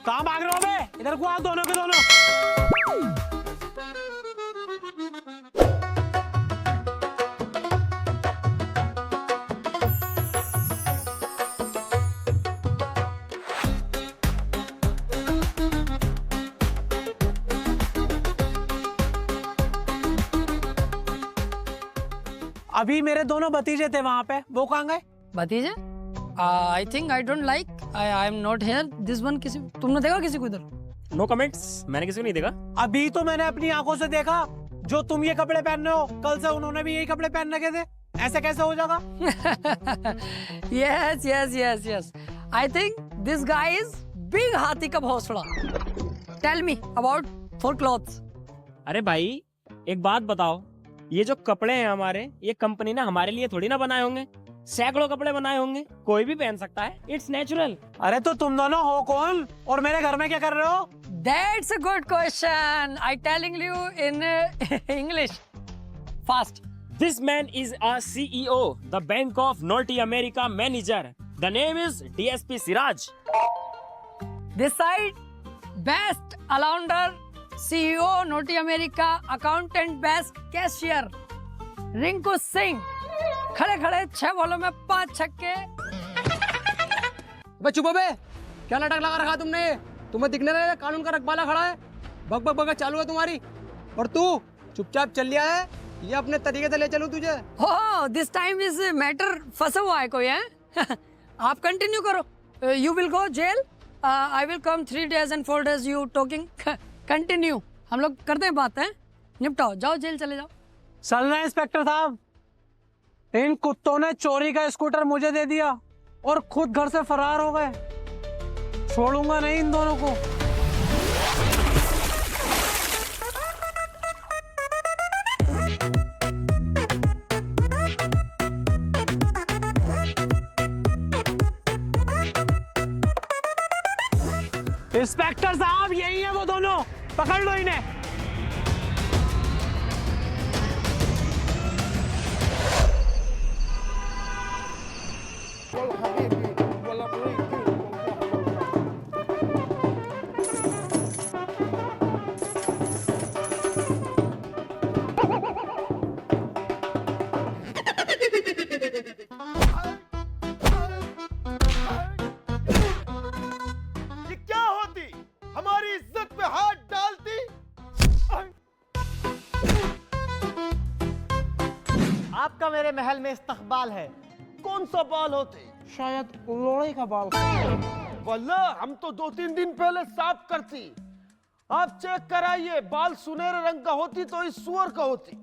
कहाँ भाग रहे हो बे? इधर को आओ दोनों के दोनों। अभी मेरे दोनों भतीजे थे वहां पे, वो कहाँ गए? भतीजे? I think I don't like, I am not here this one. किसी तुमने देखा किसी को इधर? नो कमेंट्स, मैंने किसी को नहीं देखा। अभी तो मैंने अपनी आंखों से देखा, जो तुम ये कपड़े पहन रहे हो कल से उन्होंने भी यही कपड़े पहन रखे थे। ऐसे कैसे हो जाएगा? Yes yes yes yes, I think this guy is big हाथी का भौसड़ा। Tell me about for clothes. अरे भाई एक बात बताओ, ये जो कपड़े हैं हमारे, ये कंपनी ने हमारे लिए थोड़ी ना बनाए होंगे। सैकड़ों कपड़े बनाए होंगे, कोई भी पहन सकता है। It's natural. अरे तो तुम दोनों हो कौन और मेरे घर में क्या कर रहे हो? That's a good question. I telling you in English. Fast. This man is a CEO, the Bank of North America manager. The name is DSP Siraj. This side, best allounder, CEO, North America, accountant, best cashier, Rinku Singh. खड़े खड़े 6 बॉलों में 5 छक्के। बे चुप हो बे, क्या नाटक लगा रखा तुमने? तुम्हें दिखने रहा है कानून का रखवाला खड़ा है, बक बक बक चालू है तुम्हारी। और तू चुपचाप चल लिया है, ये अपने तरीके से ले चलूं तुझे? Oh, this time is matter फंसा हुआ है कोई है? आप कंटिन्यू करो। You will go jail. I will come 3 days and 4 days. You talking? Continue. हम लोग करते हैं बात है, निपटाओ, जाओ जेल चले जाओ। चल रहे इंस्पेक्टर साहब, इन कुत्तों ने चोरी का स्कूटर मुझे दे दिया और खुद घर से फरार हो गए। छोड़ूंगा नहीं इन दोनों को। इंस्पेक्टर साहब यही है वो दोनों, पकड़ लो इन्हें। आपका मेरे महल में इस्तकबाल है। कौन सा बाल होते? शायद लोड़े का बाल। वल्ला हम तो 2-3 दिन पहले साफ करती। आप चेक कराइए, बाल सुनहरे रंग का होती तो इस सुअर का होती।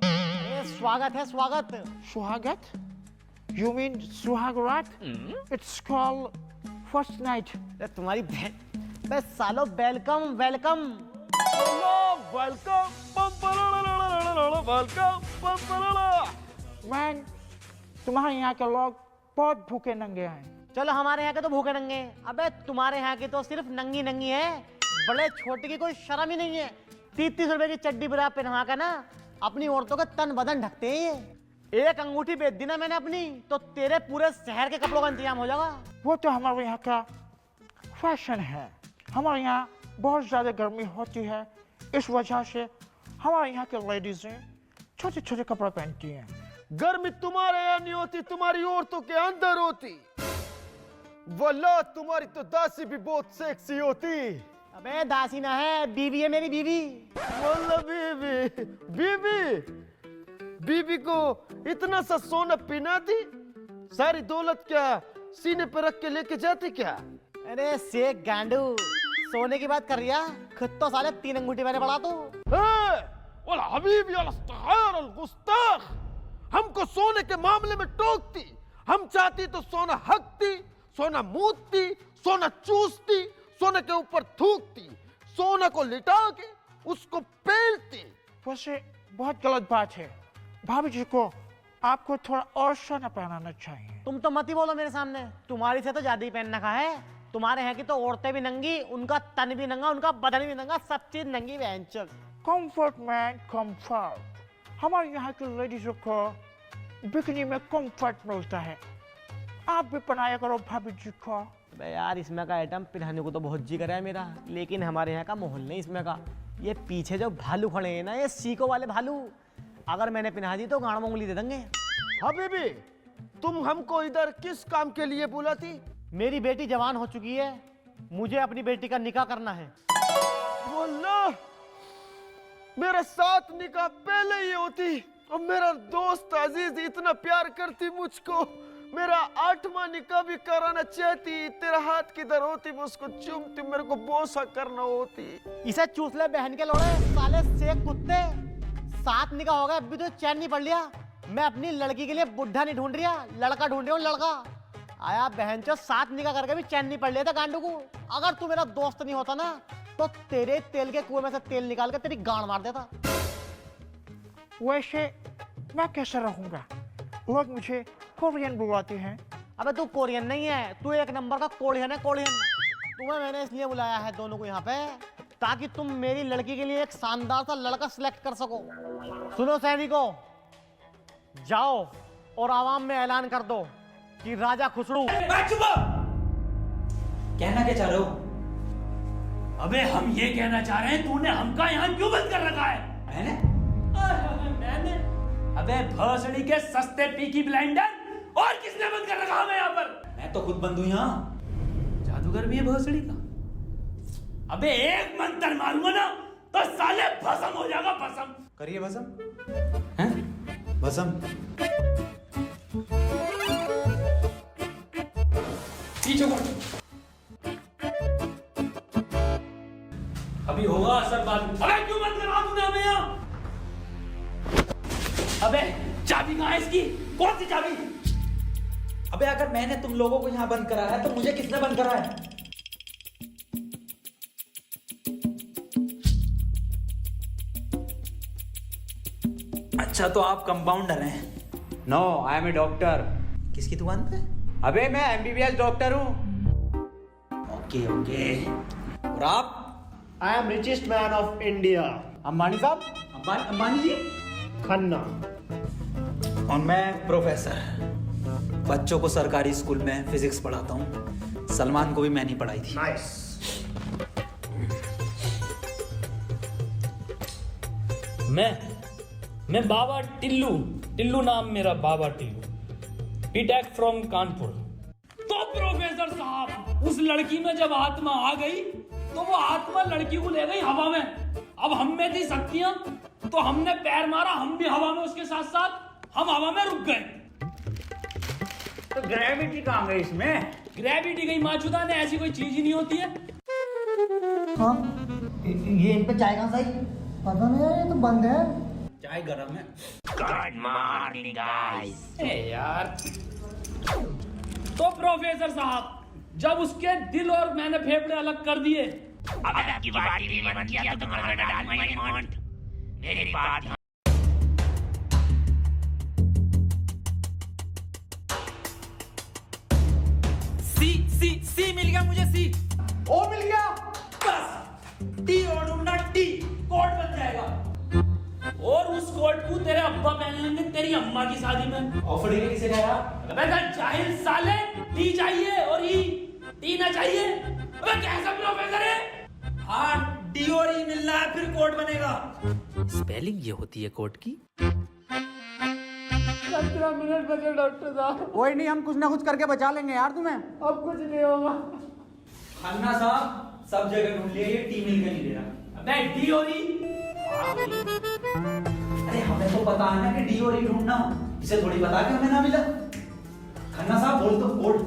स्वागत है स्वागत। सुहागत? You mean Suhagraat? It's called first night. तुम्हारी बस सालो welcome welcome welcome welcome. Man, तुम्हारे यहाँ के लोग बहुत भूखे नंगे हैं। चलो हमारे यहाँ के तो भूखे नंगे हैं। अबे तुम्हारे यहाँ की तो सिर्फ नंगी नंगी है, बड़े छोटे की कोई शर्म ही नहीं है। 30-30 रुपए की चड्डी बरा पहनवा कर ना अपनी औरतों का तन बदन ढकते हैं ये। एक अंगूठी बेच दी ना मैंने अपनी, तो तेरे पूरे शहर के कपड़ों का इंतजाम हो जाएगा। वो तो हमारे यहाँ का फैशन है। हमारे यहाँ बहुत ज्यादा गर्मी होती है, इस वजह से हमारे यहाँ के लेडीजें छोटे छोटे कपड़े पहनती हैं। गर्मी तुम्हारे यहाँ नहीं होती, तुम्हारी औरतों के अंदर होती। वल्लाह तुम्हारी तो दासी भी बहुत सेक्सी होती। अबे दासी ना है, बीवी है मेरी बीवी। वल्लाह बीवी बीवी बीवी को इतना सा सोना पीना थी, सारी दौलत क्या सीने पे रख के लेके जाती क्या? अरे शेख गांडू, सोने की बात कर रही है, खुद तो साले 3 अंगूठी मैंने पड़ा तो। हबीबी गुस्ताख, हमको सोने के मामले में टोकती। हम चाहती तो सोना हकती, सोना मूतती, सोना चूसती, सोने के ऊपर थूकती, सोना को लिटा के उसको पेलती। वैसे बहुत गलत बात है। भाभी जी को आपको थोड़ा और सोना पहनाना चाहिए। तुम तो मत ही बोलो मेरे सामने, तुम्हारी से तो ज्यादा ही पहन रखा है। तुम्हारे यहाँ की तो औरतें भी नंगी, उनका तन भी नंगा, उनका बदन भी नंगा, सब चीज नंगी बहनचोद। Comfort man comfort. हमारे यहाँ के लेडीजों को बिकनी में कंफर्ट मिलता है। आप भी पहनाया करो भाभी जी को। अबे यार इसमें का आइटम पिराने को तो बहुत जी करा है मेरा, लेकिन हमारे यहाँ का माहौल नहीं इसमें का। ये पीछे जो भालू खड़े हैं ना, ये सीको वाले भालू, अगर मैंने पिन्हा दी तो गाड़ में उंगली दे देंगे। हाँ बेबी, तुम हमको इधर किस काम के लिए बुला थी? मेरी बेटी जवान हो चुकी है, मुझे अपनी बेटी का निकाह करना है। वल्लाह मेरा 7 निकाह पहले ही होती, और मेरा दोस्त अजीज इतना प्यार करती मुझको, मेरा 8वां निकाह भी कराना चाहती। तेरा हाथ किधर होती, मैं उसको चूमती, मेरे को बोसा करना होती। इसे चूस ले बहन के लोड़े, साले से कुत्ते। 7 निकाह हो गए, अभी तो चैन नहीं पड़ लिया। मैं अपनी लड़की के लिए बुढ़ा नहीं ढूंढ रहा, लड़का ढूंढ रहा हूँ, लड़का। आया बहन चो, 7 निकाह करके भी चैन नहीं पड़ लिया था गांडू को। अगर तू मेरा दोस्त नहीं होता ना, तो तेरे तेल के कुएं में से तेल निकाल के तेरी गांड मार देता। वैसे मैं कैसे रहूंगा? लोग मुझे कोरियन बुलाते हैं। अबे तू कोरियन नहीं है, तू एक नंबर का कोरियन है, कोरियन। तुम्हें मैंने इसलिए बुलाया है दोनों को यहाँ पे, ताकि तुम मेरी लड़की के लिए एक शानदार सा लड़का सिलेक्ट कर सको। सुनो सैनिकों, जाओ और आवाम में ऐलान कर दो कि राजा खुसरू। कहना क्या चाह रहे हो? अबे हम ये कहना चाह रहे हैं, तूने हमका यहाँ क्यों बंद कर रखा है? मैंने? अबे भोसड़ी के सस्ते पीकी ब्लाइंडर, और किसने बंद कर रखा हमें यहाँ पर? मैं तो खुद बंद हूँ यहाँ। जादूगर भी है भोसड़ी का। अबे एक मंत्र मारूंगा ना तो साले भस्म हो जाएगा, भस्म। करिए भस्म। हैं? भस्म। पीछे को। अभी होगा असर बाद में। अबे क्यों बंद करा तूने हमें यहाँ? अबे चाबी कहाँ है इसकी? कौन सी चाबी? अबे अगर मैंने तुम लोगों को यहाँ बंद करा है तो मुझे किसने बंद करा है? अच्छा तो आप कंपाउंडर हैं? No, I am a doctor. किसकी दुकान पे? अबे मैं MBBS डॉक्टर हूँ। Okay okay. और आप? I am richest man of India, Ambani साहब। अंबानी जी? खन्ना। और मैं प्रोफेसर, बच्चों को सरकारी स्कूल में फिजिक्स पढ़ाता हूँ। सलमान को भी मैंने ही पढ़ाई थी। नाइस। मैं बाबा टिल्लू नाम मेरा, बाबा टिल्लू, बीटेक फ्रॉम कानपुर। तो प्रोफेसर साहब, उस लड़की में जब आत्मा आ गई तो वो आत्मा लड़की को ले गई हवा में। अब हम में थी शक्तियां, तो हमने पैर मारा, हम भी हवा में उसके साथ साथ, हम हवा में रुक गए। तो ग्रेविटी कहाँ गई इसमें? ग्रेविटी गई माचुदा ने, ऐसी कोई चीज ही नहीं होती है। हाँ, ये इन पे चाय कहाँ से आई? पता नहीं यार, ये तो बंद है। चाय गरम है। Good morning guys. यार तो प्रोफेसर साहब, जब उसके दिल और मैंने फेफड़े अलग कर दिए, अब की बाटी भी मन किया तो तुम्हारा डाल मेरी बात। सी मिल गया मुझे, सी। ओ मिल गया। बस टी और ढूंढना, टी कोट बन जाएगा, और उस कोट को तेरे अब्बा पहन लेंगे तेरी अम्मा की शादी में। ऑफर डील किसे कहा? अबे जाहिल साले, टी चाहिए और टी ना चाहिए। अबे कैसा प्रोफेसर है? हाँ, डी और ई मिल रहा है, फिर कोट बनेगा। स्पेलिंग ये होती है कोट की। 15 मिनट बचे डॉक्टर साहब। कोई नहीं, हम कुछ ना कुछ करके बचा लेंगे यार तुम्हें। अब कुछ नहीं होगा। खन्ना साहब, सब जगह ढूंढ लिया, ये टी मिल के नहीं दे रहा। अबे डी और ई। अरे हमें तो पता है ना कि डी और ई ढूंढना, इसे थोड़ी पता कि हमें ना मिला। खन्ना साहब बोल तो कोड।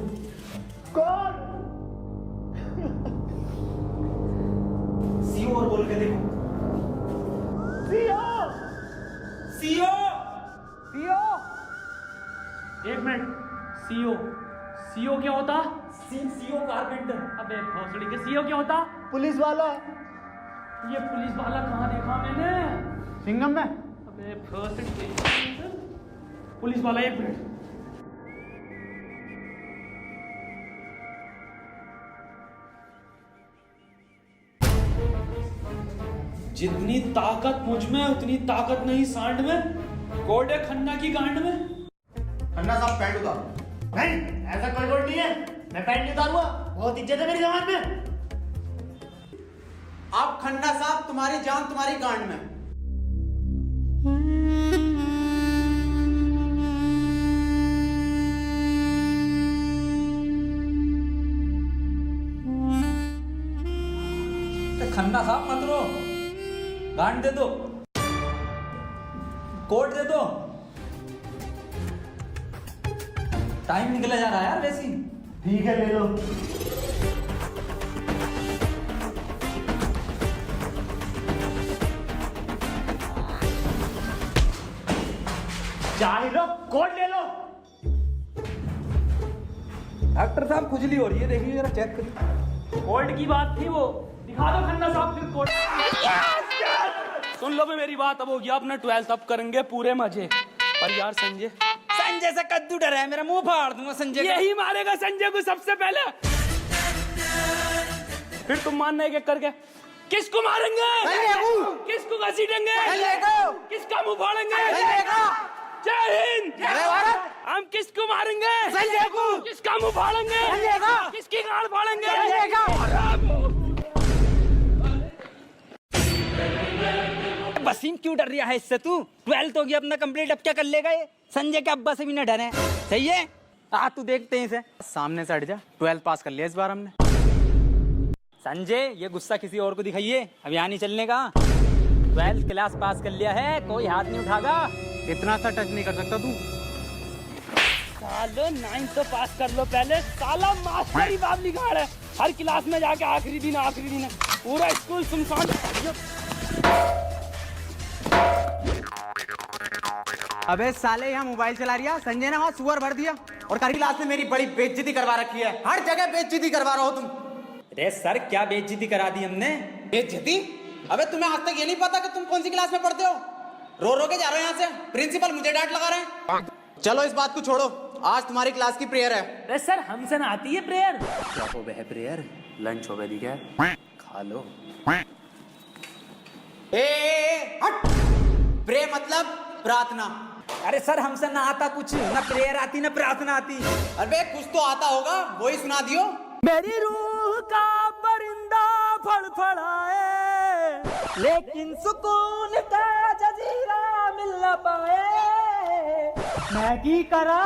सीओ और बोल के देखो। सीओ। एक मिनट, सीओ क्या होता? CO carpenter. अबे भोसड़ी के सीओ क्या होता? पुलिस वाला। ये पुलिस वाला कहाँ देखा मैंने? सिंघम में। अबे भोसड़ी के पुलिस वाला, एक मिनट। जितनी ताकत मुझ में उतनी ताकत नहीं सांड में, कोड है खन्ना की गांड में। खन्ना साहब पैंट उतारो। नहीं, ऐसा कोई कोड नहीं है, मैं पैंट नहीं उतारूंगा। बहुत इज्जत है मेरी जमात में। आप खन्ना साहब, तुम्हारी जान तुम्हारी गांड में। खन्ना साहब मत रो, गांड दे दो, कोट दे दो। टाइम निकला जा रहा है यार वैसे। ठीक है, ले लो। चाहे लो, कोट ले लो। डॉक्टर साहब खुजली हो रही है, देखिए जरा चेक करिए। कोर्ट की बात थी वो, दिखा दो खन्ना साहब फिर कोर्ट। सुन लो भी मेरी बात, अब हो गया अपना 12th, अब करेंगे पूरे मजे। पर यार संजय से कद्दू डर है, मेरा मुंह फाड़ दूंगा संजय। यही मारेगा संजय को सबसे पहले, फिर तुम मानना एक एक करके। किसको मारेंगे? किसको घसीटेंगे? किसका मुंह फाड़ेंगे? जय हिंद। हम किसको मारेंगे? किसका मुंह फाड़ेंगे? किसकी गाड़ फाड़ेंगे? वसीम क्यों डर रहा है इससे तू? 12th हो गया अपना कंप्लीट, अब क्या कर लेगा ये? संजय के अब्बा से भी न डरे, सही है? आ तू देखते हैं इसे, सामने से हट जा। 12th पास कर लिया इस बार हमने। संजय ये गुस्सा किसी और को दिखाइए, अब यहाँ नहीं चलने का। 12th क्लास पास कर लिया है, कोई हाथ नहीं उठागा। इतना सा टच नहीं कर सकता तू। सालो 9th तो पास कर लो पहले, साला मास्टर ही बाबली गाड़ है। हर क्लास में जाके आखिरी दिन पूरा स्कूल सुनसान। अबे साले, यहाँ मोबाइल चला रही है। संजय ने वहाँ सुअर भर दिया और कल क्लास में मेरी बड़ी बेइज्जती करवा रखी है। हर जगह बेइज्जती करवा रहे हो तुम। अरे सर, क्या बेइज्जती करा दी हमने? बेइज्जती? अबे तुम्हें आज तक ये नहीं पता कि तुम कौन सी क्लास में पढ़ते हो? रो रो के जा रहे हो यहाँ से, प्रिंसिपल मुझे डांट लगा रहे हैं। चलो इस बात को छोड़ो, आज तुम्हारी क्लास की प्रेयर है। अरे सर, हमसे ना आती है प्रेयर। क्या हो गया प्रेयर? लंच हो गया दी क्या? खा लो। हट। प्रे मतलब प्रार्थना। अरे सर, हमसे ना आता कुछ, ना प्रेयर आती ना प्रार्थना आती। अरे कुछ तो आता होगा, वही सुना दियो। मेरी रूह का परिंदा फड़फड़ाए, लेकिन सुकून का जजीरा मिल न पाए। मैगी करा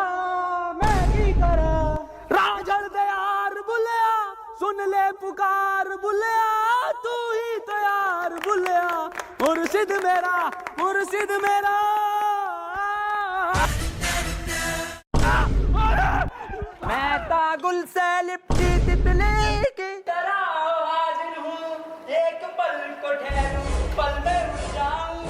राजड़ दे यार बुलिया, सुन ले पुकार बुलिया, तू ही तो यार बुलिया, मुर्शिद मेरा। मैं तागुल से लिपटी तितली की तरह हाजिर हूँ, एक पल को ठहरूं, पल में उठ जाऊं।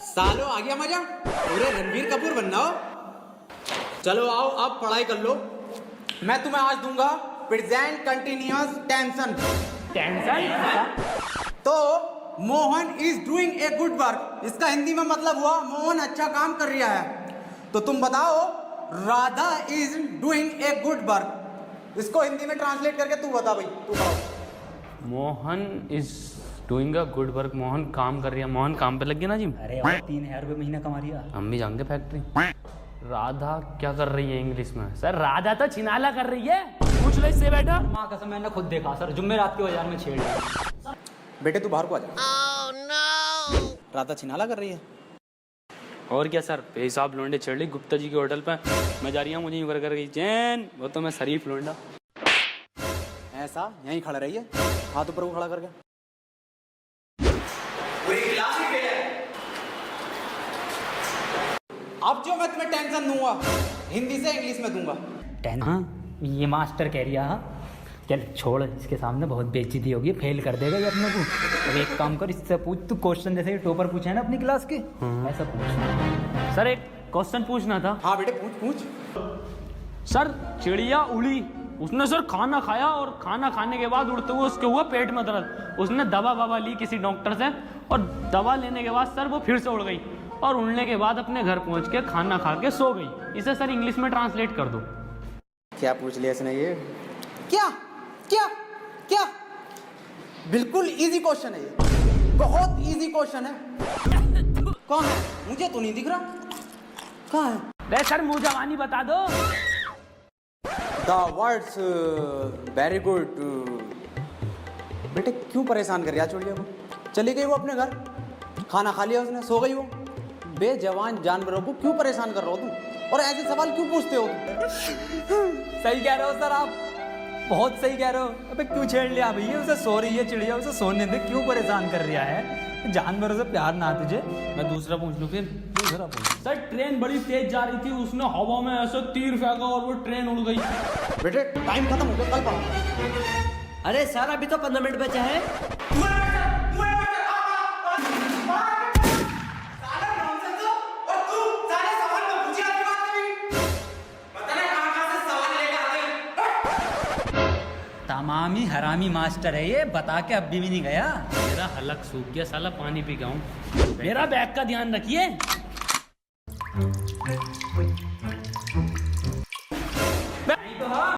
सालो आ गया मजा, पूरे रणबीर कपूर बनना हो। चलो आओ, अब पढ़ाई कर लो। मैं तुम्हें आज दूंगा प्रेजेंट कंटिन्यूअस टेंशन। तो Mohan is doing a good work, इसका हिंदी में मतलब हुआ मोहन अच्छा काम कर रहा है। तो तुम बताओ, Radha is doing a good work, इसको हिंदी में ट्रांसलेट करके तू बता भाई, तू बताओ। Mohan is doing a good work, Mohan काम कर रही है। मोहन काम पे लग गया ना जी। अरे 3000 रुपये महीना कमा रही है। हम भी जाएंगे फैक्ट्री। राधा क्या कर रही है इंग्लिश में? सर राधा तो छिनाला कर रही है, पूछ लो इससे बेटा। माँ कसम मैंने खुद देखा सर, जुम्मेरात के बाजार में छेड़ लिया। बेटे तू बाहर को आ जा। राधा छिनाला कर रही है। और क्या सर, बेहिसाब लोंडे चढ़ ली गुप्ता जी के होटल पे। मैं जा रही हूँ, मुझे यूं कर गई चैन, वो तो मैं शरीफ लोंडा। ऐसा यहीं खड़ा रहिए, हाथ ऊपर को खड़ा करके। अब जो मैं तुम्हें टेंशन दूंगा, हिंदी से इंग्लिश में दूंगा। हाँ, ये मास्टर कह रही है। चल छोड़, इसके सामने बहुत बेइज्जती होगी, फेल कर देगा ये अपने को। अब एक काम कर, इससे पूछ तू क्वेश्चन, जैसे टॉपर पूछा है ना अपनी क्लास के, ऐसा पूछ। सर एक क्वेश्चन पूछना था। हाँ बेटे पूछ। सर चिड़िया उड़ी, उसने सर खाना खाया और खाना खाने के बाद उड़ते हुए उसके हुआ पेट में दर्द। उसने दवा ली किसी डॉक्टर से, और दवा लेने के बाद सर वो फिर से उड़ गई, और उड़ने के बाद अपने घर पहुंच के खाना खा के सो गई। इसे सर इंग्लिश में ट्रांसलेट कर दो। क्या पूछ लिया इसने ये? क्या क्या क्या बिल्कुल इजी क्वेश्चन है ये, बहुत इजी क्वेश्चन है। कहाँ है? मुझे तो नहीं दिख रहा। कहाँ है? अरे सर मुंह जवानी बता दो। The words very good. बेटे क्यों परेशान कर रहा चुड़िया को? चली गई वो अपने घर, खाना खा लिया उसने, सो गई वो। बेजवान जानवरों को क्यों परेशान कर रहे हो तुम, और ऐसे सवाल क्यों पूछते हो तुम? सही कह रहे हो सर आप, बहुत सही कह रहे हो। अबे क्यों छेड़ लिया भैया, उसे सो रही है चिड़िया, उसे सोने दे, क्यों परेशान कर रहा है? जानवरों से प्यार ना तुझे। मैं दूसरा पूछ लूं फिर? दूसरा पूछ। सर ट्रेन बड़ी तेज जा रही थी, उसने हवा में ऐसे तीर फेंका और वो ट्रेन उड़ गई। बेटे टाइम खत्म हो गया, कल पढ़ाऊंगा। अरे सर अभी तो 15 मिनट बचे हैं। तमामी हरामी मास्टर है ये, बता के अब भी नहीं गया। मेरा हलक सूख गया, साला पानी पी गया हूँ। मेरा बैग का ध्यान रखिए।